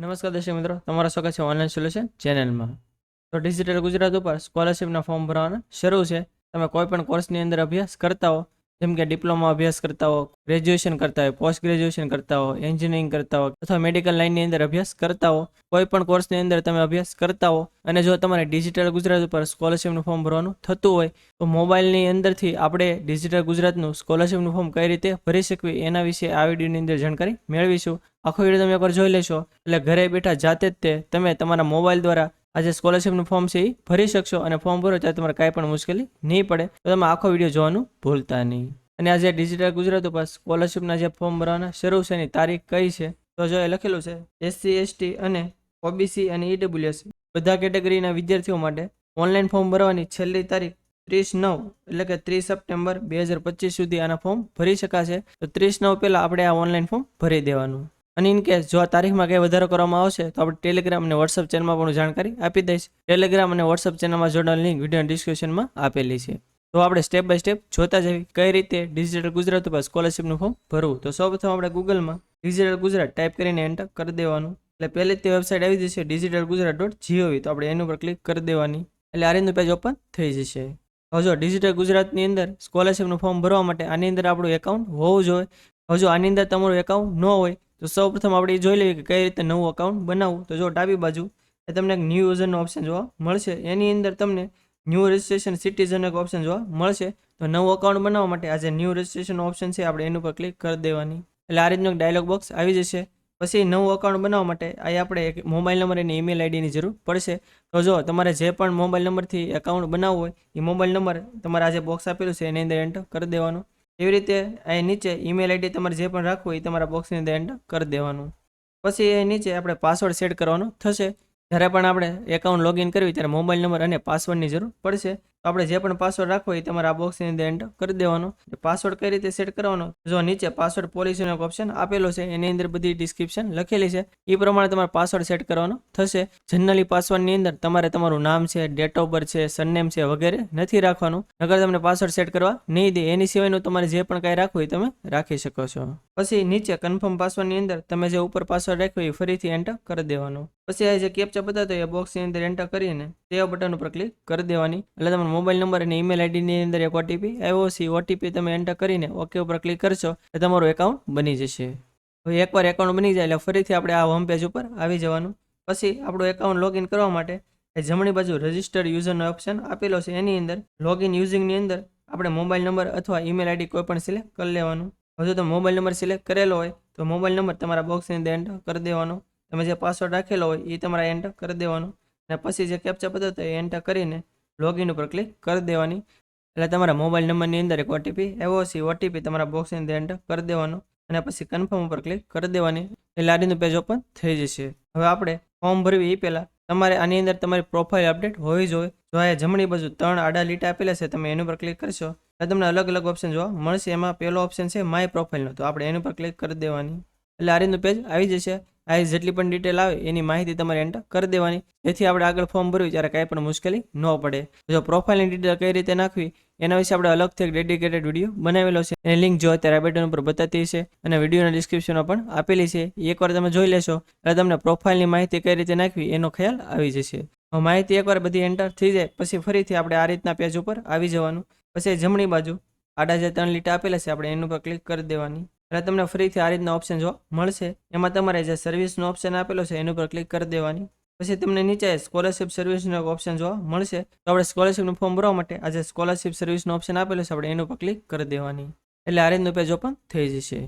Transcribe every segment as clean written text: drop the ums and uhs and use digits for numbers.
નમસ્કાર દર્શક મિત્રો, તમારા સ્વાગત છે ઓનલાઈન સોલ્યુશન ચેનલમાં. તો ડિજિટલ ગુજરાત ઉપર સ્કોલરશિપના ફોર્મ ભરવાના શરૂ છે. તમે કોઈ પણ કોર્સની અંદર અભ્યાસ કરતા હો, જેમ કે ડિપ્લોમા અભ્યાસ કરતા હો, ગ્રેજ્યુએશન કરતા હોય, પોસ્ટ ગ્રેજ્યુએશન કરતા હો, એન્જિનિયરિંગ કરતા હો અથવા મેડિકલ લાઇનની અંદર અભ્યાસ કરતા હો, કોઈ પણ કોર્સની અંદર તમે અભ્યાસ કરતા હો અને જો તમારે ડિજિટલ ગુજરાત ઉપર સ્કોલરશિપનું ફોર્મ ભરવાનું થતું હોય તો મોબાઈલની અંદરથી આપણે ડિજિટલ ગુજરાતનું સ્કોલરશિપનું ફોર્મ કઈ રીતે ભરી શકવી એના વિશે આ વિડીયોની અંદર જાણકારી મેળવીશું. આખો વિડીયો તમે એકવાર જોઈ લેશો એટલે ઘરે બેઠા જાતે જ તે તમે તમારા મોબાઈલ દ્વારા આ જે સ્કોલરશિપનું ફોર્મ છે એ ભરી શકશો અને ફોર્મ ભરો ત્યારે તમારે કાંઈ પણ મુશ્કેલી નહીં પડે. તો તમે આખો વિડીયો જોવાનું ભૂલતા નહીં. અને આ જે ડિજિટલ ગુજરાત ઉપર સ્કોલરશિપના જે ફોર્મ ભરવાના શરૂ છે એની તારીખ કઈ છે તો જો એ લખેલું છે SC ST અને OBC અને EWS બધા કેટેગરીના વિદ્યાર્થીઓ માટે ઓનલાઈન ફોર્મ ભરવાની છેલ્લી તારીખ 30/9 એટલે કે 30 સપ્ટેમ્બર 2025 સુધી આના ફોર્મ ભરી શકાશે. તો 30/9 પહેલાં આપણે આ ઓનલાઈન ફોર્મ ભરી દેવાનું. અને ઇન કેસ જો આ તારીખમાં કંઈ વધારો કરવામાં આવશે તો આપણે ટેલિગ્રામ અને વોટ્સઅપ ચેનલમાં પણ જાણકારી આપી દઈશ. ટેલિગ્રામ અને વોટ્સઅપ ચેનલમાં જોડાયેલી લિંક વિડીયો ડિસ્ક્રિપ્શનમાં આપેલી છે. તો આપણે સ્ટેપ બાય સ્ટેપ જોતા જઈએ કઈ રીતે ડિજિટલ ગુજરાત ઉપર સ્કોલરશિપનું ફોર્મ ભરવું. તો સૌપ્રથમ આપણે ગૂગલમાં ડિજિટલ ગુજરાત ટાઈપ કરીને એન્ટર કરી દેવાનું. એટલે પહેલી જ તે વેબસાઇટ આવી જશે digitalgujarat.gov. તો આપણે એની ઉપર ક્લિક કરી દેવાની એટલે આ રીતનું પેજ ઓપન થઈ જશે. હવે જો ડિજિટલ ગુજરાતની અંદર સ્કોલરશિપનું ફોર્મ ભરવા માટે આની અંદર આપણું એકાઉન્ટ હોવું જોઈએ. હવે જો આની અંદર તમારું એકાઉન્ટ ન હોય તો સૌપ્રથમ આપણે જોઈ લઈએ કે કઈ રીતે નવું એકાઉન્ટ બનાવવું. તો જો ડાબી બાજુ એ તમને એક ન્યૂ યુઝરનો ઓપ્શન જોવા મળશે. એની અંદર તમને ન્યૂ રજિસ્ટ્રેશન સિટીઝન એક ઓપ્શન જોવા મળશે. તો નવું એકાઉન્ટ બનાવવા માટે આ જે ન્યૂ રજિસ્ટ્રેશન ઓપ્શન છે આપણે એની ઉપર ક્લિક કરી દેવાની એટલે આ રીતનું એક ડાયલોગ બોક્સ આવી જશે. પછી નવું એકાઉન્ટ બનાવવા માટે અહીં આપણે એક મોબાઈલ નંબર અને ઈમેલ આઈડીની જરૂર પડશે. તો જો તમારે જે પણ મોબાઈલ નંબરથી એકાઉન્ટ બનાવવું હોય એ મોબાઈલ નંબર તમારે આ જે બોક્સ આપેલું છે એની અંદર એન્ટર કરી દેવાનું. એવી રીતે અહીં નીચે ઈમેલ આઈડી તમારે જે પણ રાખવું હોય એ તમારા બોક્સની અંદર એન્ટર કરી દેવાનું. પછી એ નીચે આપણે પાસવર્ડ સેટ કરવાનો થશે. જ્યારે પણ આપણે એકાઉન્ટ લોગિન કરવી ત્યારે મોબાઈલ નંબર અને પાસવર્ડની જરૂર પડશે. તો આપણે જે પણ પાસવર્ડ રાખવો એ તમારા બોક્સની અંદર એન્ટર કરી દેવાનો. પાસવર્ડ કઈ રીતે સેટ કરવાનો જો નીચે પાસવર્ડ પોલિસીનો એક ઓપ્શન આપેલો છે એની અંદર બધી ડિસ્ક્રિપ્શન લખેલી છે. એ પ્રમાણે તમારે પાસવર્ડ સેટ કરવાનો થશે. જનરલી પાસવર્ડની અંદર તમારે તમારું નામ છે, ડેટ ઓફ બર્થ છે, સરનેમ છે વગેરે નથી રાખવાનું. નકર તમને પાસવર્ડ સેટ કરવા નહીં દે. એની સિવાયનું તમારે જે પણ કાંઈ રાખવું એ તમે રાખી શકો છો. પછી નીચે કન્ફર્મ પાસવર્ડની અંદર તમે જે ઉપર પાસવર્ડ રાખ્યો એ ફરીથી એન્ટર કરી દેવાનો. પછી આ જે કેપ્ચા બતાવતો એ બોક્સની અંદર એન્ટર કરીને સેવ બટન ઉપર ક્લિક કરી દેવાની એટલે તમારો મોબાઈલ નંબર અને ઈમેલ આઈડીની અંદર એક ઓટીપી આવ્યો છે. ઓટીપી તમે એન્ટર કરીને ઓકે ઉપર ક્લિક કરશો એટલે તમારું એકાઉન્ટ બની જશે. હવે એકવાર એકાઉન્ટ બની જાય એટલે ફરીથી આપણે આ હોમ પેજ ઉપર આવી જવાનું. પછી આપણું એકાઉન્ટ લોગિન કરવા માટે એ જમણી બાજુ રજિસ્ટર યુઝરનો ઓપ્શન આપેલો છે એની અંદર લોગિન યુઝિંગની અંદર આપણે મોબાઈલ નંબર અથવા ઈમેલ આઈડી કોઈ પણ સિલેક્ટ કરી લેવાનું. હજુ તમે મોબાઈલ નંબર સિલેક્ટ કરેલો હોય તો મોબાઈલ નંબર તમારા બોક્સની અંદર એન્ટર કરી દેવાનો. તમે જે પાસવર્ડ રાખેલો હોય એ તમારે એન્ટર કરી દેવાનો અને પછી જે કેપ્ચા બતાવતો એ એન્ટર કરીને લોગિન ઉપર ક્લિક કરી દેવાની એટલે તમારા મોબાઈલ નંબરની અંદર એક ઓટીપી આવ્યો છે. ઓટીપી તમારા બોક્સની અંદર એન્ટર કરી દેવાનો અને પછી કન્ફર્મ ઉપર ક્લિક કરી દેવાની એટલે આડીનું પેજ ઓપન થઈ જશે. હવે આપણે ફોર્મ ભરવી એ પહેલાં તમારે આની અંદર તમારી પ્રોફાઇલ અપડેટ હોવી જોઈએ. જો આ જમણી બાજુ 3 આડા લીટા આપેલા છે તમે એની ઉપર ક્લિક કરશો એટલે તમને અલગ અલગ ઓપ્શન જોવા મળશે. એમાં પહેલો ઓપ્શન છે માય પ્રોફાઇલનો. તો આપણે એની ઉપર ક્લિક કરી દેવાની એટલે આ રીતનું પેજ આવી જશે. આ જેટલી પણ ડિટેલ આવે એની માહિતી તમારે એન્ટર કરી દેવાની જેથી આપણે આગળ ફોર્મ ભરવું ત્યારે કાંઈ પણ મુશ્કેલી ન પડે. જો પ્રોફાઇલની ડિટેલ કઈ રીતે નાખવી એના વિશે આપણે અલગથી એક ડેડિકેટેડ વિડીયો બનાવેલો છે. એની લિંક જો અત્યારે આ બટન ઉપર બતાતી છે અને વિડીયોના ડિસ્ક્રિપ્શનમાં પણ આપેલી છે. એકવાર તમે જોઈ લેશો એટલે તમને પ્રોફાઇલની માહિતી કઈ રીતે નાખવી એનો ખ્યાલ આવી જશે. માહિતી એકવાર બધી એન્ટર થઈ જાય પછી ફરીથી આપણે આ રીતના પેજ ઉપર આવી જવાનું. પછી જમણી બાજુ આડા જે 3 લીટા આપેલા છે આપણે એની ઉપર ક્લિક કરી દેવાની એટલે તમને ફરીથી આ રીતના ઓપ્શન જોવા મળશે. એમાં તમારે જે સર્વિસનો ઓપ્શન આપેલો છે એની ઉપર ક્લિક કરી દેવાની. પછી તમને નીચે સ્કોલરશિપ સર્વિસનો એક ઓપ્શન જોવા મળશે. તો આપણે સ્કોલરશિપનું ફોર્મ ભરવા માટે આ જે સ્કોલરશિપ સર્વિસનો ઓપ્શન આપેલો છે આપણે એની ઉપર ક્લિક કરી દેવાની એટલે આ રીતનું પેજ ઓપન થઈ જશે.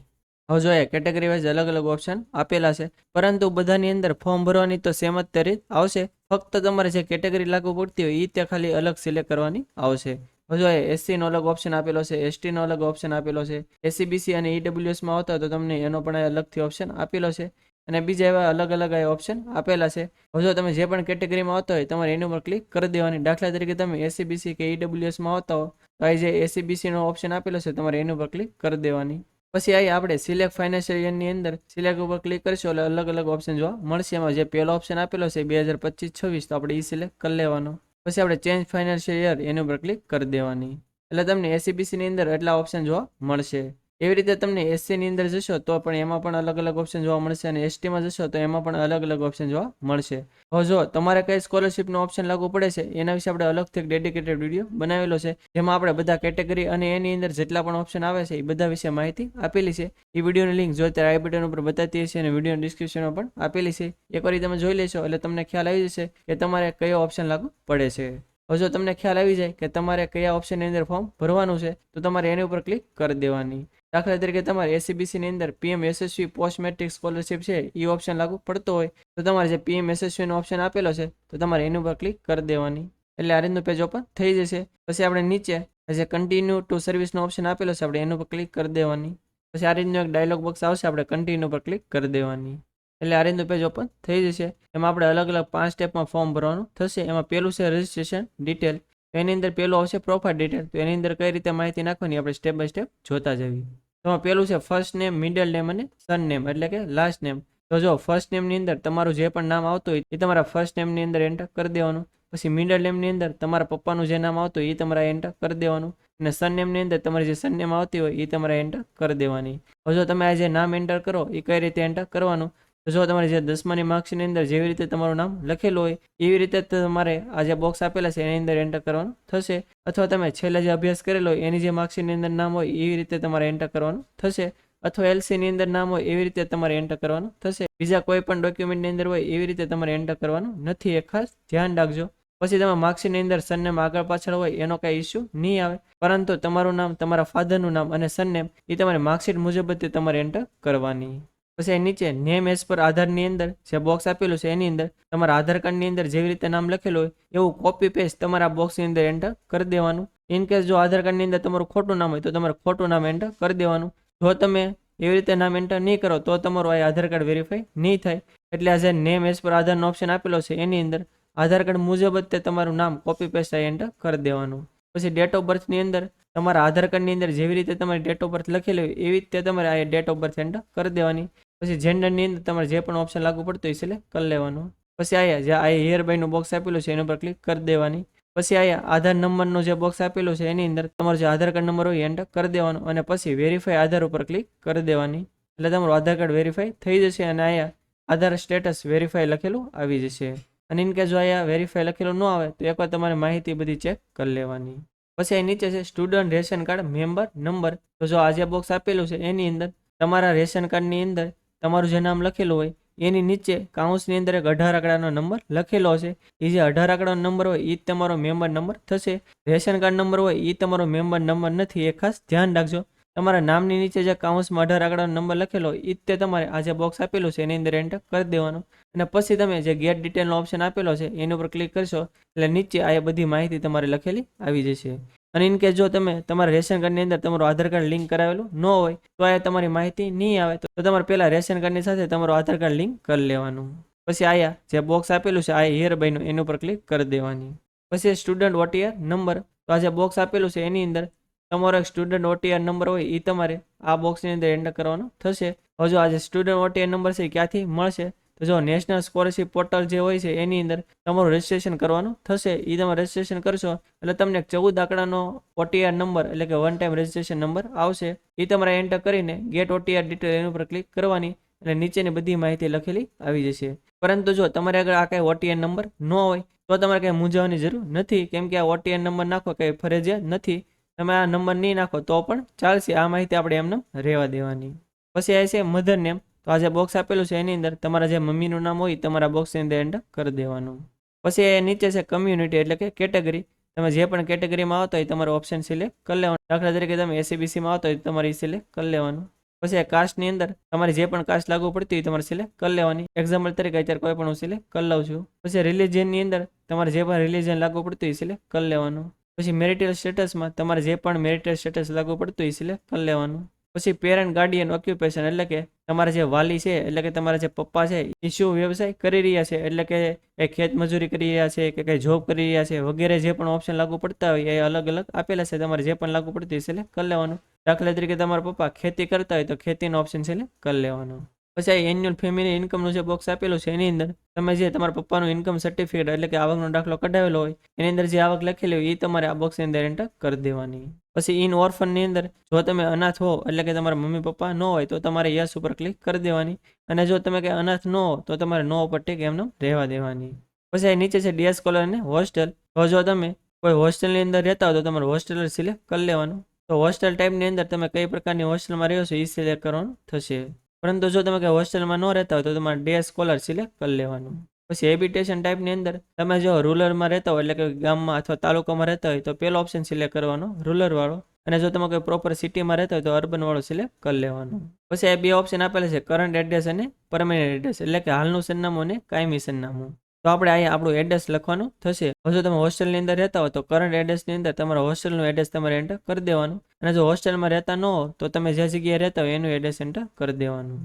હવે જોઈએ કેટેગરી વાઇઝ અલગ અલગ ઓપ્શન આપેલા છે પરંતુ બધાની અંદર ફોર્મ ભરવાની તો સેમ જ રીતે આવશે. ફક્ત તમારે જે કેટેગરી લાગુ પડતી હોય એ ત્યાં ખાલી અલગ સિલેક્ટ કરવાની આવશે. જો SC નો અલગ ઓપ્શન આપેલો છે, ST નો અલગ ઓપ્શન આપેલો છે, SCBC અને EWS માં આવતા તો તમને એનો પણ અલગથી ઓપ્શન આપેલો છે અને બીજા એવા અલગ અલગ ઓપ્શન આપેલા છે. જો તમે જે પણ કેટેગરીમાં આવતા હોય તમારે એની ઉપર ક્લિક કરી દેવાની. દાખલા તરીકે તમે SCBC કે EWS માં આવતા હો તો આ જે SCBC નો ઓપ્શન આપેલો છે તમારે એની ઉપર ક્લિક કરી દેવાની. પછી અહીં આપણે સિલેક્ટ ફાઇનાન્શિયલ યરની અંદર સિલેક્ટ ઉપર ક્લિક કરશો એટલે અલગ અલગ ઓપ્શન જોવા મળશે. એમાં જે પહેલો ઓપ્શન આપેલો છે 2025-26 તો આપણે એ સિલેક્ટ કરી લેવાનો. પછી આપણે ચેન્જ ફાઇનાન્શિયલ યર એની ઉપર ક્લિક કરી દેવાની એટલે તમને SCBC ની અંદર એટલા ઓપ્શન જોવા મળશે. એવી રીતે તમને એસસીની અંદર જશો તો પણ એમાં પણ અલગ અલગ ઓપ્શન જોવા મળશે અને એસટીમાં જશો તો એમાં પણ અલગ અલગ ઓપ્શન જોવા મળશે. હવે જો તમારે કઈ સ્કોલરશિપનો ઓપ્શન લાગુ પડે છે એના વિશે આપણે અલગથી એક ડેડિકેટેડ વિડીયો બનાવેલો છે, જેમાં આપણે બધા કેટેગરી અને એની અંદર જેટલા પણ ઓપ્શન આવે છે એ બધા વિશે માહિતી આપેલી છે. એ વિડીયોની લિંક જો અત્યારે આઈ બટન ઉપર બતાવતી હશે અને વિડીયો ડિસ્ક્રિપ્શનમાં પણ આપેલી છે. એકવાર તમે જોઈ લેશો એટલે તમને ખ્યાલ આવી જશે કે તમારે કયો ઓપ્શન લાગુ પડે છે. હવે જો તમને ખ્યાલ આવી જાય કે તમારે કયા ઓપ્શનની અંદર ફોર્મ ભરવાનું છે તો તમારે એની ઉપર ક્લિક કરી દેવાની. દાખલા તરીકે તમારે એસસીબીસીની અંદર પીએમ યશસ્વી પોસ્ટ મેટ્રિક સ્કોલરશિપ છે એ ઓપ્શન લાગુ પડતો હોય તો તમારે જે પીએમ યશસ્વીનો ઓપ્શન આપેલો છે તો તમારે એની ઉપર ક્લિક કરી દેવાની. એટલે આ રીતનું પેજ ઓપન થઈ જશે. પછી આપણે નીચે જે કન્ટિન્યુ ટુ સર્વિસનો ઓપ્શન આપેલો છે આપણે એની ઉપર ક્લિક કરી દેવાની. પછી આ રીતનું એક ડાયલોગ બોક્સ આવશે, આપણે કન્ટિન્યુ પર ક્લિક કરી દેવાની. એટલે આ રીતનું પેજ ઓપન થઈ જશે. એમાં આપણે અલગ અલગ 5 સ્ટેપમાં ફોર્મ ભરવાનું થશે. એમાં પહેલું છે રજિસ્ટ્રેશન ડિટેલ. તો એની અંદર પહેલું આવશે પ્રોફાઇલ ડિટેલ. તો એની અંદર કઈ રીતે માહિતી નાખવાની આપણે સ્ટેપ બાય સ્ટેપ જોતા જઈએ. તો પહેલું છે ફર્સ્ટ નેમ, મિડલ નેમ અને સન નેમ એટલે કે લાસ્ટ નેમ. તો જો ફર્સ્ટ નેમની અંદર તમારું જે પણ નામ આવતું હોય એ તમારા ફર્સ્ટ નેમની અંદર એન્ટર કરી દેવાનું. પછી મિડલ નેમની અંદર તમારા પપ્પાનું જે નામ આવતું હોય એ તમારે એન્ટર કરી દેવાનું. અને સન નેમની અંદર તમારી જે સન નેમ આવતી હોય એ તમારે એન્ટર કરી દેવાની. હવે જો તમે આ જે નામ એન્ટર કરો એ કઈ રીતે એન્ટર કરવાનું, તો જો તમારી જે 10માની માર્કશીટની અંદર જેવી રીતે તમારું નામ લખેલું હોય એવી રીતે તમારે આ જે બોક્સ આપેલા છે એની અંદર એન્ટર કરવાનું થશે. અથવા તમે છેલ્લે જે અભ્યાસ કરેલો હોય એની જે માર્કશીટની અંદર નામ હોય એવી રીતે તમારે એન્ટર કરવાનું થશે. અથવા એલસીની અંદર નામ હોય એવી રીતે તમારે એન્ટર કરવાનું થશે. બીજા કોઈ પણ ડોક્યુમેન્ટની અંદર હોય એવી રીતે તમારે એન્ટર કરવાનું નથી, એ ખાસ ધ્યાન રાખજો. પછી તમે માર્કશીટની અંદર સરનેમ આગળ પાછળ હોય એનો કાંઈ ઇસ્યુ નહીં આવે, પરંતુ તમારું નામ, તમારા ફાધરનું નામ અને સરનેમ એ તમારી માર્કશીટ મુજબ જ તમારે એન્ટર કરવાની. પછી નીચે નેમ એઝ પર આધારની અંદર જે બોક્સ આપેલું છે એની અંદર તમારા આધાર કાર્ડની અંદર જેવી રીતે નામ લખેલું હોય એવું કોપી પેસ્ટ તમારા બોક્સની અંદર એન્ટર કરી દેવાનું. ઇનકેસ જો આધાર કાર્ડની અંદર તમારું ખોટું નામ હોય તો તમારે ખોટું નામ એન્ટર કરી દેવાનું. જો તમે એવી રીતે નામ એન્ટર નહીં કરો તો તમારું આ આધાર કાર્ડ વેરીફાઈ નહીં થાય. એટલે આ જે નેમ એઝ પર આધારનો ઓપ્શન આપેલો છે એની અંદર આધાર કાર્ડ મુજબ જ તે તમારું નામ કોપી પેસ્ટ એન્ટર કરી દેવાનું. પછી ડેટ ઓફ બર્થની અંદર તમારા આધાર કાર્ડની અંદર જેવી રીતે તમારી ડેટ ઓફ બર્થ લખેલી હોય એવી રીતે તમારે આ ડેટ ઓફ બર્થ એન્ટર કરી દેવાની. પછી જેન્ડરની અંદર તમારે જે પણ ઓપ્શન લાગુ પડતો હોય સિલેક્ટ કરી લેવાનું. પછી આયા જે આ હિયર બાયનું બોક્સ આપેલું છે એના પર ક્લિક કરી દેવાની. પછી આયા આધાર નંબરનો જે બોક્સ આપેલું છે એની અંદર તમારો જે આધાર કાર્ડ નંબર હોય એન્ટર કરી દેવાનો અને પછી વેરીફાઈ આધાર ઉપર ક્લિક કરી દેવાની. એટલે તમારું આધાર કાર્ડ વેરીફાઈ થઈ જશે અને આયા આધાર સ્ટેટસ વેરીફાઈ લખેલું આવી જશે. અને ઇનકેસ જો આયા વેરીફાઈ લખેલું ન આવે તો એકવાર તમારે માહિતી બધી ચેક કરી લેવાની. પછી અહીં નીચે છે student ration card member number. તો જો આ જે બોક્સ આપેલું છે એની અંદર તમારા રેશન કાર્ડની અંદર તમારું જે નામ લખેલું હોય એની નીચે કાઉન્સની અંદર એક 18 આંકડાનો નંબર લખેલો છે. એ જે 18 આંકડાનો નંબર હોય એ જ તમારો મેમ્બર નંબર થશે. રેશન કાર્ડ નંબર હોય એ તમારો મેમ્બર નંબર નથી, એ ખાસ ધ્યાન રાખજો. તમારા નામની નીચે જે કાઉન્સમાં 18 આંકડાનો નંબર લખેલો હોય એ જ તે તમારે આ જે બોક્સ આપેલું છે એની અંદર એન્ટર કરી દેવાનું. અને પછી તમે જે ગેટ ડિટેલનો ઓપ્શન આપેલો છે એની ઉપર ક્લિક કરશો એટલે નીચે આ બધી માહિતી તમારે લખેલી આવી જશે. અને ઇનકેસ જો તમે તમારા રેશન કાર્ડની અંદર તમારું આધાર કાર્ડ લિંક કરાવેલું ન હોય તો આ તમારી માહિતી નહીં આવે. તો તમારે પહેલાં રેશન કાર્ડની સાથે તમારું આધાર કાર્ડ લિંક કરી લેવાનું. પછી આયા જે બોક્સ આપેલું છે આ હિયર બાયનું એની ઉપર ક્લિક કરી દેવાની. પછી સ્ટુડન્ટ ઓટીઆર નંબર. તો આ જે બોક્સ આપેલું છે એની અંદર તમારો એક સ્ટુડન્ટ ઓટીઆર નંબર હોય એ તમારે આ બોક્સની અંદર એન્ટર કરવાનો થશે. હવે જો આ જે સ્ટુડન્ટ ઓટીઆર નંબર છે એ ક્યાંથી મળશે, તો જો નેશનલ સ્કોલરશિપ પોર્ટલ જે હોય છે એની અંદર તમારું રજિસ્ટ્રેશન કરવાનું થશે. એ તમે રજિસ્ટ્રેશન કરશો એટલે તમને 14 આંકડાનો ઓટીઆર નંબર એટલે કે વન ટાઈમ રજિસ્ટ્રેશન નંબર આવશે. એ તમારે એન્ટર કરીને ગેટ ઓટીઆર ડિટેલ એની ઉપર ક્લિક કરવાની એટલે નીચેની બધી માહિતી લખેલી આવી જશે. પરંતુ જો તમારે આગળ આ કાંઈ ઓટીઆર નંબર ન હોય તો તમારે કંઈ મૂંઝવવાની જરૂર નથી, કેમ કે આ ઓટીઆર નંબર નાખો કંઈ ફરજિયાત નથી. તમે આ નંબર નહીં નાખો તો પણ ચાલશે, આ માહિતી આપણે એમને રહેવા દેવાની. પછી આ છે મધર નેમ. તો આ જે બોક્સ આપેલું છે એની અંદર તમારા જે મમ્મીનું નામ હોય તમારા બોક્સની અંદર એન્ટર કરી દેવાનું. પછી એ નીચે છે કમ્યુનિટી એટલે કે કેટેગરી. તમે જે પણ કેટેગરીમાં આવતા હોય તમારો ઓપ્શન સિલેક્ટ કરી લેવાનું. દાખલા તરીકે તમે એસીબીસીમાં આવતા હોય તમારે સિલેક્ટ કરી લેવાનું. પછી આ કાસ્ટની અંદર તમારે જે પણ કાસ્ટ લાગુ પડતી હોય તમારે સિલેક્ટ કરી લેવાની. એક્ઝામ્પલ તરીકે અત્યારે કોઈ પણ હું સિલેક્ટ કરી લઉં છું. પછી રિલિજનની અંદર તમારે જે પણ રિલિજન લાગુ પડતું હોય સિલેક્ટ કરી લેવાનું. પછી મેરિટલ સ્ટેટસમાં તમારે જે પણ મેરિટલ સ્ટેટસ લાગુ પડતું હોય સિલેક્ટ કરી લેવાનું. પછી પેરેન્ટ ગાર્ડિયન ઓક્યુપેશન એટલે કે તમારા જે વાલી છે એટલે કે તમારા જે પપ્પા છે એ શું વ્યવસાય કરી રહ્યા છે, એટલે કે એ ખેતમજૂરી કરી રહ્યા છે કે કંઈ જોબ કરી રહ્યા છે વગેરે જે પણ ઓપ્શન લાગુ પડતા હોય એ અલગ અલગ આપેલા છે. તમારે જે પણ લાગુ પડતું હોય સિલેક્ટ કરી લેવાનું. દાખલા તરીકે તમારા પપ્પા ખેતી કરતા હોય તો ખેતીનો ઓપ્શન સિલેક્ટ કરી લેવાનો. પછી આ એન્યુઅલ ફેમિલી ઇન્કમનું જે બોક્સ આપેલું છે એની અંદર તમે જે તમારા પપ્પાનું ઇન્કમ સર્ટિફિકેટ એટલે કે આવકનો દાખલો કઢાવેલો હોય એની અંદર જે આવક લખેલી હોય એ તમારે આ બોક્સની અંદર એન્ટર કરી દેવાની. પછી ઇન ઓર્ફનની અંદર જો તમે અનાથ હો એટલે કે તમારા મમ્મી પપ્પા ન હોય તો તમારે યસ ઉપર ક્લિક કરી દેવાની, અને જો તમે કંઈ અનાથ ન હો તો તમારે નો ઉપર ટીક એમને રહેવા દેવાની. પછી આ નીચે છે ડે સ્કોલર અને હોસ્ટેલ. તો જો તમે કોઈ હોસ્ટેલની અંદર રહેતા હો તો તમારે હોસ્ટેલ સિલેક્ટ કરી લેવાનું. તો હોસ્ટેલ ટાઈપની અંદર તમે કઈ પ્રકારની હોસ્ટેલમાં રહ્યો છો એ સિલેક્ટ કરવાનું થશે. પરંતુ જો તમે કંઈ હોસ્ટેલમાં ન રહેતા હોય તો તમારે ડે સ્કોલર સિલેક્ટ કરી લેવાનું. પછી હેબિટેશન ટાઈપની અંદર તમે જો રૂરલમાં રહેતા હોય એટલે કે ગામમાં અથવા તાલુકામાં રહેતા હોય તો પહેલો ઓપ્શન સિલેક્ટ કરવાનો રૂરલ વાળો, અને જો તમે કોઈ પ્રોપર સિટીમાં રહેતા હોય તો અર્બન વાળો સિલેક્ટ કરી લેવાનું. પછી આ બે ઓપ્શન આપેલા છે કરંટ એડ્રેસ અને પરમેનન્ટ એડ્રેસ એટલે કે હાલનું સરનામું અને કાયમી સરનામું. તો આપણે અહીંયા આપણું એડ્રેસ લખવાનું થશે. જો તમે હોસ્ટેલની અંદર રહેતા હોય તો કરંટ એડ્રેસની અંદર તમારા હોસ્ટેલનું એડ્રેસ તમારે એન્ટર કરી દેવાનું, અને જો હોસ્ટેલમાં રહેતા ન હો તો તમે જે જગ્યાએ રહેતા હોય એનું એડ્રેસ એન્ટર કરી દેવાનું.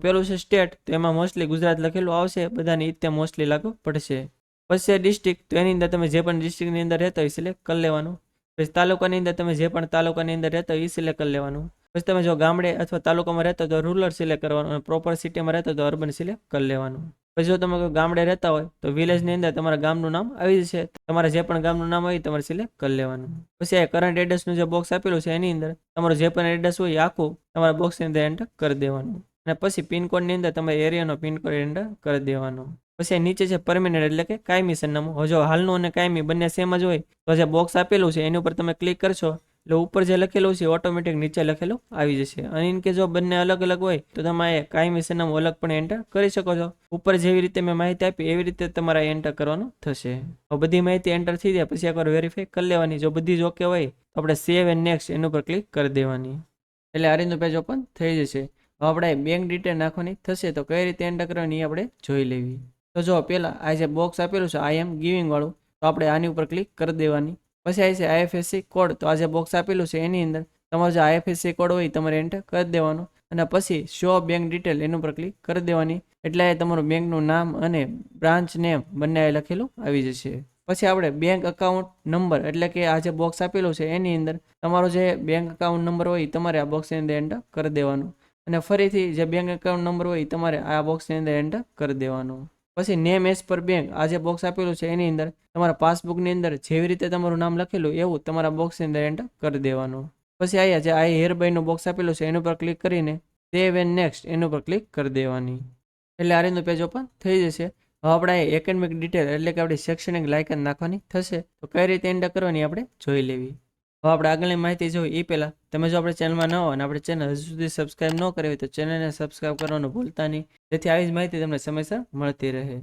પેલું છે સ્ટેટ, તો એમાં મોસ્ટલી ગુજરાત લખેલું આવશે, બધાની રીતે મોસ્ટલી લાગુ પડશે. પછી છે ડિસ્ટ્રિક્ટ, તો એની અંદર તમે જે પણ ડિસ્ટ્રિક્ટની અંદર રહેતા હોય સિલેક્ટ કરી લેવાનું. પછી તાલુકાની અંદર તમે જે પણ તાલુકાની અંદર રહેતા હોય એ સિલેક્ટ કરી લેવાનું. પછી તમે જો ગામડે અથવા તાલુકામાં રહેતા તો રૂરલ સિલેક્ટ કરવાનું, અને પ્રોપર સિટીમાં રહેતા તો અર્બન સિલેક્ટ કરી લેવાનું. પછી જો તમે કોઈ ગામડે રહેતા હોય તો વિલેજની અંદર તમારા ગામનું નામ આવી જશે, તમારે જે પણ ગામનું નામ હોય તમારે સિલેક્ટ કરી લેવાનું. પછી આ કરંટ એડ્રેસનું જે બોક્સ આપેલું છે એની અંદર તમારું જે પણ એડ્રેસ હોય એ આખું તમારા બોક્સની અંદર એન્ટર કરી દેવાનું, અને પછી પિનકોડની અંદર તમારે એરિયાનો પિનકોડ એન્ટર કરી દેવાનો. પછી નીચે છે પરમેનન્ટ એટલે કે કાયમી સરનામું. જો હાલનું અને કાયમી બંને સેમ જ હોય તો જે બોક્સ આપેલું છે એની ઉપર તમે ક્લિક કરશો એટલે ઉપર જે લખેલું છે ઓટોમેટિક નીચે લખેલું આવી જશે. અને ઇન કે જો બંને અલગ અલગ હોય તો તમે કાયમી સરનામું અલગ પણ એન્ટર કરી શકો છો. ઉપર જેવી રીતે મેં માહિતી આપી એવી રીતે તમારે એન્ટર કરવાનું થશે. બધી માહિતી એન્ટર થઈ જાય પછી એકવાર વેરીફાઈ કરી લેવાની. જો બધી જ ઓકે હોય તો આપણે સેવ એન્ડ નેક્સ્ટ એના ઉપર ક્લિક કરી દેવાની, એટલે આ રીતનું પેજ ઓપન થઈ જશે. હવે આપણે બેંક ડિટેલ નાખવાની થશે, તો કઈ રીતે એન્ટર કરવાની એ આપણે જોઈ લેવી. તો જો પહેલાં આ જે બોક્સ આપેલું છે આઈ એમ ગિવિંગ વાળું, તો આપણે આની ઉપર ક્લિક કરી દેવાની. પછી આ છે આઈએફએસસી કોડ, તો આ જે બોક્સ આપેલું છે એની અંદર તમારો જે આઈએફએસસી કોડ હોય તમારે એન્ટર કરી દેવાનો, અને પછી શો બેંક ડિટેલ એના ઉપર ક્લિક કરી દેવાની, એટલે તમારું બેંકનું નામ અને બ્રાન્ચ નેમ બંને લખેલું આવી જશે. પછી આપણે બેંક અકાઉન્ટ નંબર એટલે કે આ જે બોક્સ આપેલું છે એની અંદર તમારો જે બેંક અકાઉન્ટ નંબર હોય તમારે આ બોક્સની અંદર એન્ટર કરી દેવાનું, અને ફરીથી જે બેંક એકાઉન્ટ નંબર હોય તમારે આ બોક્સની અંદર એન્ટર કરી દેવાનું. પછી નેમ એઝ પર બેંક આ જે બોક્સ આપેલું છે એની અંદર તમારા પાસબુકની અંદર જેવી રીતે તમારું નામ લખેલું એવું તમારા બોક્સની અંદર એન્ટર કરી દેવાનું. પછી અહીંયા જે આ હેરબાઈનું બોક્સ આપેલું છે એના ઉપર ક્લિક કરીને સેવ એન્ડ નેક્સ્ટ એના ઉપર ક્લિક કરી દેવાની, એટલે આ રીતનું પેજ ઓપન થઈ જશે. હવે આપણે એકેડમિક ડિટેલ એટલે કે આપણી શૈક્ષણિક લાયકાત નાખવાની થશે, તો કઈ રીતે એન્ટર કરવાની આપણે જોઈ લેવી. હવે આપણે આગળની માહિતી જોઈ એ પહેલાં તમે જો આપણે ચેનલમાં ન હોય અને આપણે ચેનલ હજુ સુધી સબસ્ક્રાઈબ ન કરી હોય તો ચેનલને સબસ્ક્રાઈબ કરવાનું ભૂલતા નહીં, જેથી આવી જ માહિતી તમને સમયસર મળતી રહે.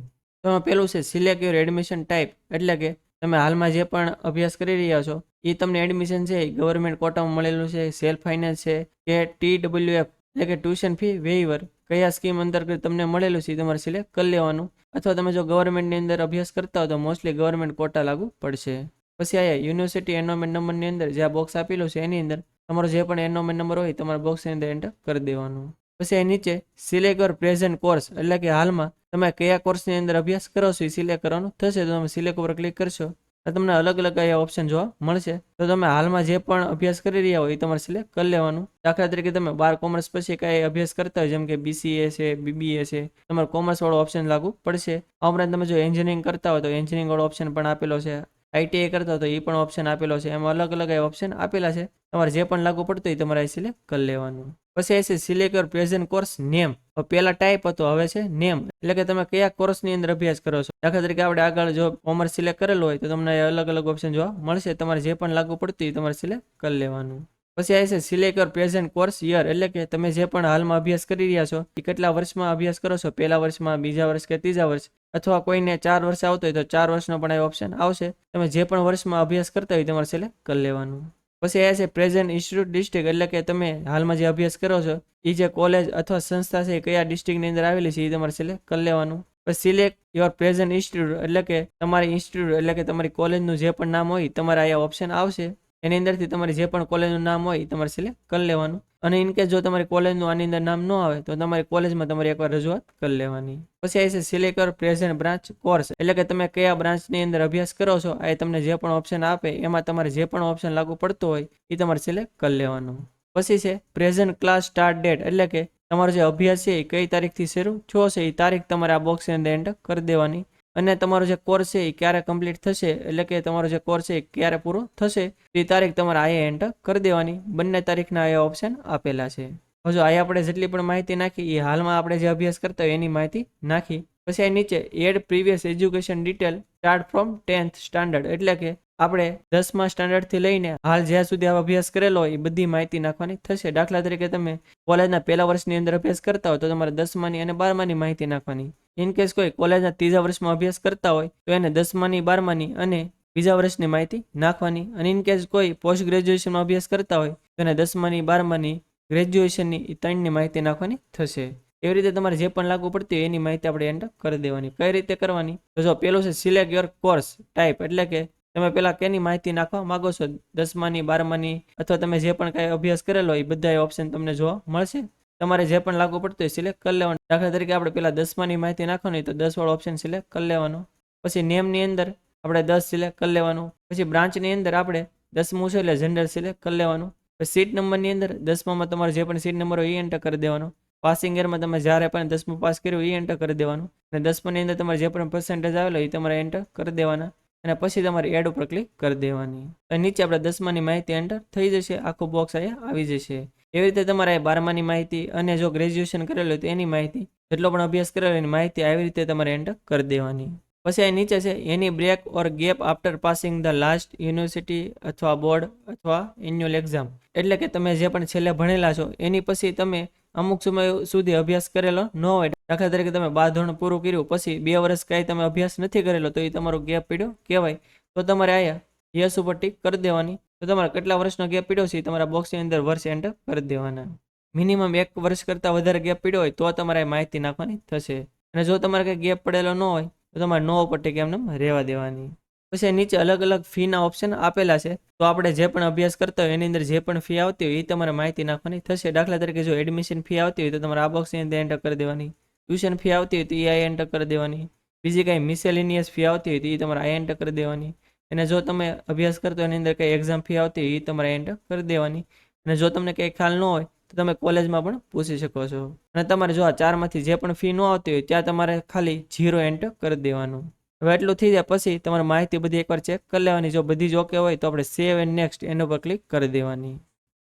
તો પેલું છે સિલેક્ટ યોર એડમિશન ટાઈપ, એટલે કે તમે હાલમાં જે પણ અભ્યાસ કરી રહ્યા છો એ તમને એડમિશન છે એ ગવર્મેન્ટ કોટામાં મળેલું છે, સેલ્ફ ફાઇનાન્સ છે કે TWF એટલે કે ટ્યુશન ફી વેઈવર કયા સ્કીમ અંતર્ગત તમને મળેલું છે એ તમારે સિલેક્ટ કરી લેવાનું. અથવા તમે જો ગવર્મેન્ટની અંદર અભ્યાસ કરતા હો તો મોસ્ટલી ગવર્મેન્ટ કોટા લાગુ પડશે. પછી આયા યુનિવર્સિટી એનરોલમેન્ટ નંબરની અંદર જે આ બોક્સ આપેલું છે એની અંદર તમારો જે પણ એનરોલમેન્ટ નંબર હોય તમારા બોક્સની અંદર એન્ટર કરી દેવાનું. પછી નીચે સિલેક્ટ યોર પ્રેઝન્ટ કોર્સ એટલે કે હાલમાં તમે કયા કોર્સની અંદર અભ્યાસ કરો છો એ સિલેક્ટ કરવાનું થશે. તો તમે સિલેક્ટ ઉપર ક્લિક કરશો તો તમને અલગ અલગ અહીંયા ઓપ્શન જોવા મળશે. તો તમે હાલમાં જે પણ અભ્યાસ કરી રહ્યા હોય એ તમારે સિલેક્ટ કરી લેવાનું. દાખલા તરીકે તમે 12 કોમર્સ પછી કઈ અભ્યાસ કરતા હોય જેમ કે BCA છે, BBA છે, તમારે કોમર્સ વાળો ઓપ્શન લાગુ પડશે. આ ઉપરાંત તમે જો એન્જિનિયરિંગ કરતા હોય તો એન્જિનિયરિંગ વાળો ઓપ્શન પણ આપેલો છે, ITI કરતા હોય તો એ પણ ઓપ્શન આપેલો છે. એમાં અલગ અલગ ઓપ્શન આપેલા છે, તમારે જે પણ લાગુ પડતું હોય તમારે સિલેક્ટ કરી લેવાનું. પછી એ છે select your present course name. પહેલા ટાઈપ હતો હવે છે નેમ, એટલે કે તમે કયા કોર્સની અંદર અભ્યાસ કરો છો. દાખલા તરીકે આપણે આગળ જો કોમર્સ સિલેક્ટ કરેલું હોય તો તમને અલગ અલગ ઓપ્શન જોવા મળશે, તમારે જે પણ લાગુ પડતું હોય તમારે સિલેક્ટ કરી લેવાનું. પછી આ છે select your present course year, એટલે કે તમે જે પણ હાલમાં અભ્યાસ કરી રહ્યા છો એ કેટલા વર્ષમાં અભ્યાસ કરો છો, પહેલા વર્ષમાં, બીજા વર્ષ કે ત્રીજા વર્ષ, અથવા કોઈને 4 વર્ષ આવતો હોય તો 4 વર્ષનો પણ આ ઓપ્શન આવશે. તમે જે પણ વર્ષમાં અભ્યાસ કરતા હોય તમારે સિલેક્ટ કરી લેવાનું. પછી આ છે પ્રેઝન્ટ ઇન્સ્ટિટ્યૂટ ડિસ્ટ્રિક્ટ, એટલે કે તમે હાલમાં જે અભ્યાસ કરો છો એ જે કોલેજ અથવા સંસ્થા છે એ કયા ડિસ્ટ્રિક્ટની અંદર આવેલી છે એ તમારે સિલેક્ટ કરી લેવાનું. પછી સિલેક્ટ યોર પ્રેઝન્ટ ઇન્સ્ટિટ્યૂટ, એટલે કે તમારી ઇન્સ્ટિટ્યૂટ એટલે કે તમારી કોલેજનું જે પણ નામ હોય તમારે અહીંયા ઓપ્શન આવશે, એની અંદરથી તમારે જે પણ કોલેજનું નામ હોય એ તમારે સિલેક્ટ કરી લેવાનું. અને ઇનકેસ જો તમારી કોલેજનું આની અંદર નામ ન આવે તો તમારી કોલેજમાં તમારે એકવાર રજૂઆત કરી લેવાની. પછી આ છે select your present branch course, એટલે કે તમે કયા બ્રાન્ચની અંદર અભ્યાસ કરો છો આ તમને જે પણ ઓપ્શન આપે એમાં તમારે જે પણ ઓપ્શન લાગુ પડતો હોય એ તમારે સિલેક્ટ કરી લેવાનું. પછી છે પ્રેઝન્ટ ક્લાસ સ્ટાર્ટ ડેટ, એટલે કે તમારો જે અભ્યાસ છે એ કઈ તારીખથી શરૂ થયો છે એ તારીખ તમારે આ બોક્સની અંદર એન્ટર કરી દેવાની. અને તમારો જે કોર્સ છે એ ક્યારે કમ્પ્લીટ થશે, એટલે કે તમારો જે કોર્સ છે એ ક્યારે પૂરો થશે એ તારીખ તમારે અહીંયા એન્ટર કરી દેવાની. બંને તારીખના અહીંયા ઓપ્શન આપેલા છે. હવે જો અહીંયા આપણે જેટલી પણ માહિતી નાખી એ હાલમાં આપણે જે અભ્યાસ કરતા હોય એની માહિતી નાખી. પછી અહીં નીચે add previous education detail start from 10th standard, એટલે કે આપણે 10મા સ્ટાન્ડર્ડથી લઈને હાલ જ્યાં સુધી અભ્યાસ કરેલો હોય એ બધી માહિતી નાખવાની થશે. દાખલા તરીકે તમે કોલેજના પહેલા વર્ષની અંદર અભ્યાસ કરતા હોય તો તમારે 10માની અને 12માની માહિતી નાખવાની. ઇન કેસ કોઈ કોલેજના ત્રીજા વર્ષમાં અભ્યાસ કરતા હોય તો એને 10માની 12માની અને બીજા વર્ષની માહિતી નાખવાની. અને ઇન કેસ કોઈ પોસ્ટ ગ્રેજ્યુએશનમાં અભ્યાસ કરતા હોય તો એને 10માની 12માની ગ્રેજ્યુએશનની એ 3ની માહિતી નાખવાની થશે. એવી રીતે તમારે જે પણ લાગુ પડતી હોય એની માહિતી આપણે એન્ટર કરી દેવાની. કઈ રીતે કરવાની? તો જો પેલું છે સિલેક્ટ યોર કોર્સ ટાઈપ, એટલે કે તમે પેલા કેની માહિતી નાખવા માંગો છો, 10માની 12માની અથવા તમે જે પણ કાંઈ અભ્યાસ કરેલો હોય એ બધા ઓપ્શન તમને જોવા મળશે. તમારે જે પણ લાગુ પડતું હોય સિલેક્ટ કરી લેવાનું. દાખલા તરીકે આપણે પેલા 10માની માહિતી નાખવાની તો 10 વાળો ઓપ્શન સિલેક્ટ કરી લેવાનો. પછી નેમની અંદર આપણે 10 સિલેક્ટ કરી લેવાનું. પછી બ્રાન્ચની અંદર આપણે 10મું છે એટલે જેન્ડર સિલેક્ટ કરી લેવાનું. પછી સીટ નંબરની અંદર 10મામાં તમારે જે પણ સીટ નંબર હોય એ એન્ટર કરી દેવાનો. પાસિંગ યરમાં તમે જ્યારે પણ 10મું પાસ કર્યું એ એન્ટર કરી દેવાનું. અને 10માની અંદર તમારે જે પણ પર્સન્ટેજ આવેલો એ તમારે એન્ટર કરી દેવાના. અને પછી તમારે એડ ઉપર ક્લિક કરી દેવાની. અને નીચે આપણે 10માની માહિતી એન્ટર થઈ જશે, આખું બોક્સ અહીંયા આવી જશે. એવી રીતે તમારે 12માની માહિતી અને જો ગ્રેજ્યુએશન કરેલું હોય તો એની માહિતી, જેટલો પણ અભ્યાસ કરેલો એની માહિતી આવી રીતે તમારે એન્ટર કરી દેવાની. પછી અહીં નીચે છે એની break or gap after passing the last university અથવા બોર્ડ અથવા એન્યુઅલ એક્ઝામ, એટલે કે તમે જે પણ છેલ્લે ભણેલા છો એની પછી તમે અમુક સમય સુધી અભ્યાસ કરેલો ન હોય. દાખલા તરીકે તમે 12 ધોરણ પૂરું કર્યું પછી 2 વર્ષ કાંઈ તમે અભ્યાસ નથી કરેલો તો એ તમારો ગેપ પીડ્યો કહેવાય. તો તમારે અહીંયા યસ ઉપર ટીક કરી દેવાની. તો તમારે કેટલા વર્ષનો ગેપ પીડ્યો છે તમારા બોક્સની અંદર વર્ષ એન્ટર કરી દેવાના. મિનિમમ 1 વર્ષ કરતાં વધારે ગેપ પીડ્યો હોય તો તમારે માહિતી નાખવાની થશે. અને જો તમારે કંઈ ગેપ પડેલો ન હોય તો તમારે નો ઉપર ટીક એમને રહેવા દેવાની. પછી નીચે અલગ અલગ ફીના ઓપ્શન આપેલા છે. તો આપણે જે પણ અભ્યાસ કરતા હોય એની અંદર જે પણ ફી આવતી હોય એ તમારે માહિતી નાખવાની થશે. દાખલા તરીકે જો એડમિશન ફી આવતી હોય તો તમારે આ બોક્સની અંદર એન્ટર કરી દેવાની. ટ્યુશન ફી આવતી હોય તો એ આ એન્ટર કરી દેવાની. બીજી કાંઈ મિસેલિનિયસ ફી આવતી હોય તો એ તમારે આ એન્ટર કરી દેવાની. અને જો તમે અભ્યાસ કરતો એની અંદર કંઈ એક્ઝામ ફી આવતી હોય એ તમારે એન્ટર કરી દેવાની. અને જો તમને કંઈ ખ્યાલ ન હોય તો તમે કોલેજમાં પણ પૂછી શકો છો. અને તમારે જો આ 4માંથી જે પણ ફી ન આવતી હોય ત્યાં તમારે ખાલી 0 એન્ટર કરી દેવાનું. હવે એટલું થઈ જાય પછી તમારે માહિતી બધી એકવાર ચેક કરી લેવાની. જો બધી જ ઓકે હોય તો આપણે સેવ એન્ડ નેક્સ્ટ એના ઉપર ક્લિક કરી દેવાની.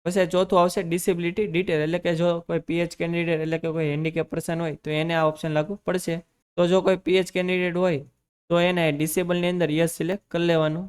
પછી ચોથું આવશે ડિસેબિલિટી ડિટેલ, એટલે કે જો કોઈ પીએચ કેન્ડિડેટ એટલે કે કોઈ હેન્ડીકેપ પર્સન હોય તો એને આ ઓપ્શન લાગુ પડશે. તો જો કોઈ પીએચ કેન્ડિડેટ હોય તો એને ડિસેબલની અંદર યસ સિલેક્ટ કરી લેવાનું.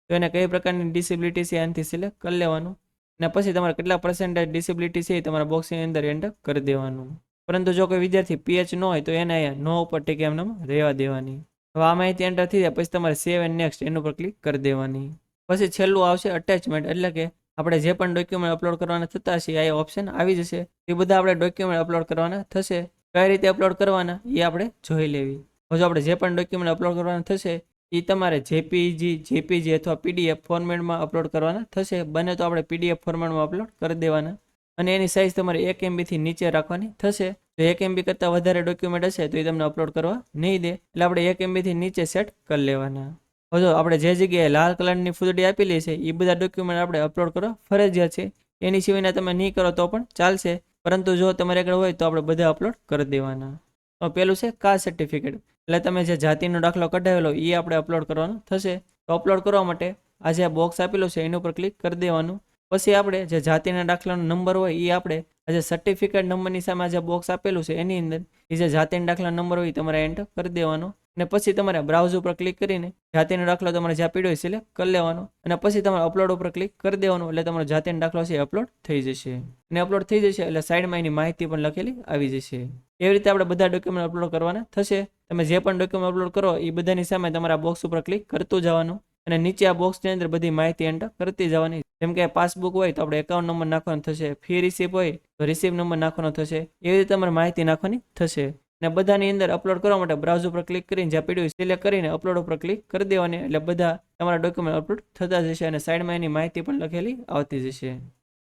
તો એને કઈ પ્રકારની ડિસેબિલિટી છે એનાથી સિલેક્ટ કરી લેવાનું. અને પછી તમારે કેટલા પર્સન્ટેજ ડિસેબિલિટી છે એ તમારા બોક્સની અંદર એન્ટર કરી દેવાનું. પરંતુ જો કોઈ વિદ્યાર્થી પીએચ ન હોય તો એને અહીંયા નો ઉપર ટીક એમને રહેવા દેવાની. હવે આ માહિતી એન્ટર થઈ જાય પછી તમારે સેવ એન્ડ નેક્સ્ટ એના ઉપર ક્લિક કરી દેવાની. પછી છેલ્લું આવશે અટેચમેન્ટ, એટલે કે આપણે જે પણ ડોક્યુમેન્ટ અપલોડ કરવાના થતા હશે આ ઓપ્શન આવી જશે. એ બધા આપણે ડોક્યુમેન્ટ અપલોડ કરવાના થશે. કઈ રીતે અપલોડ કરવાના એ આપણે જોઈ લેવી. હવે જો આપણે જે પણ ડોક્યુમેન્ટ અપલોડ કરવાના થશે એ તમારે જેપીજી અથવા પીડીએફ ફોર્મેટમાં અપલોડ કરવાના થશે. બને તો આપણે પીડીએફ ફોર્મેટમાં અપલોડ કરી દેવાના. અને એની સાઇઝ તમારે 1 MB થી નીચે રાખવાની થશે. જો 1 MB કરતાં વધારે ડોક્યુમેન્ટ હશે તો એ તમને અપલોડ કરવા નહીં દે. એટલે આપણે 1 MB થી નીચે સેટ કરી લેવાના. હવે જો આપણે જે જગ્યાએ લાલ કલરની ફૂદડી આપેલી છે એ બધા ડોક્યુમેન્ટ આપણે અપલોડ કરવા ફરજિયાત છે. એની સિવાયના તમે નહીં કરો તો પણ ચાલશે. પરંતુ જો તમારે આગળ હોય તો આપણે બધા અપલોડ કરી દેવાના. તો પેલું છે કાસ્ટ સર્ટિફિકેટ, એટલે તમે જે જાતિનો દાખલો કઢાવેલો એ આપણે અપલોડ કરવાનો થશે. તો અપલોડ કરવા માટે આ જે બોક્સ આપેલું છે એના ઉપર ક્લિક કરી દેવાનું. પછી આપણે જે જાતિના દાખલાનો નંબર હોય એ આપણે આજે સર્ટિફિકેટ નંબરની સામે જે બોક્સ આપેલું છે એની અંદર એ જે જાતિના દાખલાનો નંબર હોય તમારે એન્ટર કરી દેવાનો. અને પછી તમારે બ્રાઉઝ ઉપર ક્લિક કરીને જાતિનો દાખલો તમારે જ્યાં પીડ્યો હોય સિલેક્ટ કરી લેવાનો. અને પછી તમારે અપલોડ ઉપર ક્લિક કરી દેવાનું. એટલે તમારો જાતિનો દાખલો છે અપલોડ થઈ જશે. અને અપલોડ થઈ જશે એટલે સાઈડમાં એની માહિતી પણ લખેલી આવી જશે. એવી રીતે આપણે બધા ડોક્યુમેન્ટ અપલોડ કરવાના થશે. તમે જે પણ ડોક્યુમેન્ટ અપલોડ કરો એ બધાની સામે તમારા બોક્સ ઉપર ક્લિક કરતું જવાનું. અને નીચે આ બોક્સની અંદર બધી માહિતી એન્ટર કરતી જવાની. જેમ કે પાસબુક હોય તો આપણે એકાઉન્ટ નંબર નાખવાનો થશે. ફી રિસીપ હોય તો રિસીપ નંબર નાખવાનો થશે. એવી રીતે તમારે માહિતી નાખવાની થશે. અને બધાની અંદર અપલોડ કરવા માટે બ્રાઉઝ ઉપર ક્લિક કરીને જ્યાં પીડ્યું સિલેક્ટ કરીને અપલોડ ઉપર ક્લિક કરી દેવાની. એટલે બધા તમારા ડોક્યુમેન્ટ અપલોડ થતા જશે અને સાઈડમાં એની માહિતી પણ લખેલી આવતી જશે.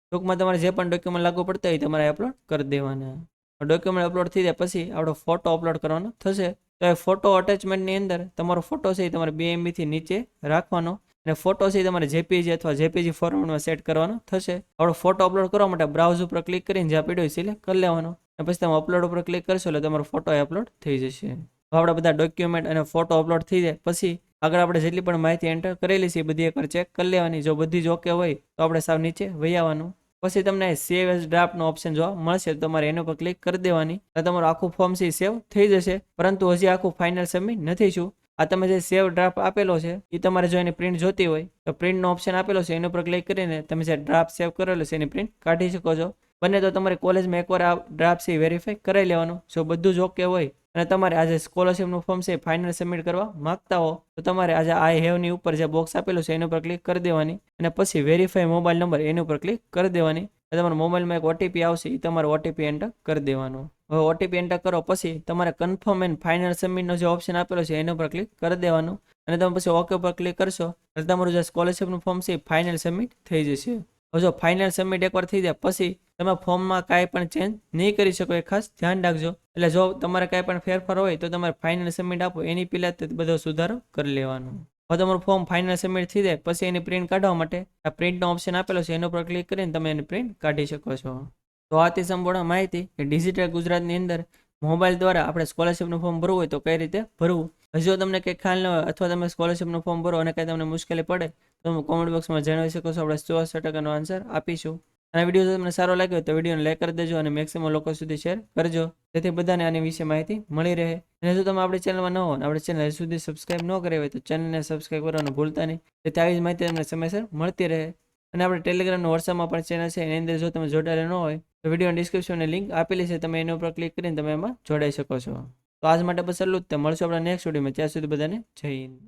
ટૂંકમાં તમારે જે પણ ડોક્યુમેન્ટ લાગુ પડતા હોય તમારે અપલોડ કરી દેવાના. ડોક્યુમેન્ટ અપલોડ થઈ જાય પછી આપણો ફોટો અપલોડ કરવાનો થશે. તો એ ફોટો અટેચમેન્ટની અંદર તમારો ફોટો છે એ તમારે 2 MB થી નીચે રાખવાનો. અને ફોટો છે એ તમારે જેપીજી અથવા જેપીજી ફોર્મેટમાં સેટ કરવાનો થશે. આપણો ફોટો અપલોડ કરવા માટે બ્રાઉઝ ઉપર ક્લિક કરીને જ્યાં પીડ્યો સિલેક્ટ કરી લેવાનો અને પછી તમે અપલોડ ઉપર ક્લિક કરશો એટલે તમારો ફોટો અપલોડ થઈ જશે. આપણા બધા ડોક્યુમેન્ટ અને ફોટો અપલોડ થઈ જાય પછી આગળ આપણે જેટલી પણ માહિતી એન્ટર કરેલી છે એ બધી એકવાર ચેક કરી લેવાની. જો બધી જ ઓકે હોય તો આપણે સાવ નીચે વહી આવવાનું. પછી તમને સેવ એઝ ડ્રાફ્ટનો ઓપ્શન જોવા મળશે તો તમારે એના પર ક્લિક કરી દેવાની અને તમારું આખું ફોર્મ છે સેવ થઈ જશે. પરંતુ હજી આખું ફાઇનલ સબમિટ નથી છું. આ તમે જે સેવ ડ્રાફ્ટ આપેલો છે એ તમારે જો એની પ્રિન્ટ જોતી હોય તો પ્રિન્ટનો ઓપ્શન આપેલો છે એના પર ક્લિક કરીને તમે જે ડ્રાફ્ટ સેવ કરેલો છે એની પ્રિન્ટ કાઢી શકો છો. બને તો તમારે કોલેજમાં એકવાર આ ડ્રાફ્ટ છે વેરીફાઈ કરાવી લેવાનું. જો બધું જ ઓકે હોય અને તમારે આજે સ્કોલરશિપનું ફોર્મ છે ફાઇનલ સબમિટ કરવા માંગતા હો તો તમારે આજે આઈ હેવની ઉપર જે બોક્સ આપેલું છે એના ઉપર ક્લિક કરી દેવાની અને પછી વેરીફાઈ મોબાઈલ નંબર એની ઉપર ક્લિક કરી દેવાની. તમારા મોબાઈલમાં એક ઓટીપી આવશે એ તમારે ઓટીપી એન્ટર કરી દેવાનો. હવે ઓટીપી એન્ટર કરો પછી તમારે કન્ફર્મ એન્ડ ફાઇનલ સબમિટનો જે ઓપ્શન આપેલો છે એના ઉપર ક્લિક કરી દેવાનું અને તમે પછી ઓકે ઉપર ક્લિક કરશો એટલે તમારું જે સ્કોલરશિપનું ફોર્મ છે ફાઇનલ સબમિટ થઈ જશે. હવે જો ફાઇનલ સબમિટ એકવાર થઈ જાય પછી તમે ફોર્મમાં કાંઈ પણ ચેન્જ નહીં કરી શકો એ ખાસ ધ્યાન રાખજો. એટલે જો તમારે કાંઈ પણ ફેરફાર હોય તો તમારે ફાઇનલ સબમિટ આપો એની પહેલાં જ બધો સુધારો કરી લેવાનો. હવે તમારું ફોર્મ ફાઇનલ સબમિટ થઈ જાય પછી એની પ્રિન્ટ કાઢવા માટે આ પ્રિન્ટનો ઓપ્શન આપેલો છે એના ઉપર ક્લિક કરીને તમે એની પ્રિન્ટ કાઢી શકો છો. તો આથી સંપૂર્ણ માહિતી કે ડિજિટલ ગુજરાતની અંદર મોબાઈલ દ્વારા આપણે સ્કોલરશિપનું ફોર્મ ભરવું હોય તો કઈ રીતે ભરવું. હજી જો તમને કંઈ ખ્યાલ ન હોય અથવા તમે સ્કોલરશિપનું ફોર્મ ભરો અને કંઈ તમને મુશ્કેલી પડે તો તમે કોમેન્ટ બોક્સમાં જણાવી શકો છો. આપણે 100% આન્સર આપીશું. અને વિડીયો જો તમને સારો લાગ્યો તો વિડીયોને લાઈક કરી દેજો અને મેક્સિમમ લોકો સુધી શેર કરજો જેથી બધાને આની વિશે માહિતી મળી રહે. અને જો તમે આપણી ચેનલમાં ન હો અને આપણી ચેનલ હજી સુધી સબસ્ક્રાઈબ ન કરી હોય તો ચેનલને સબસ્ક્રાઈબ કરવાનું ભૂલતા નહીં જેથી આવી જ માહિતી તમને સમયસર મળતી રહે. અને આપણે ટેલિગ્રામનો વોટ્સઅપમાં પણ ચેનલ છે એની અંદર જો તમે જોડાયેલા ન હોય તો વિડીયો ડિસ્ક્રિપ્શનની લિંક આપેલી છે તમે એના ઉપર ક્લિક કરીને તમે એમાં જોડાઈ શકો છો. તો આજ માટે બસ એટલું જ. મળશું આપણા નેક્સ્ટ વિડીયોમાં. ત્યાં સુધી બધાને જય હિન્દ.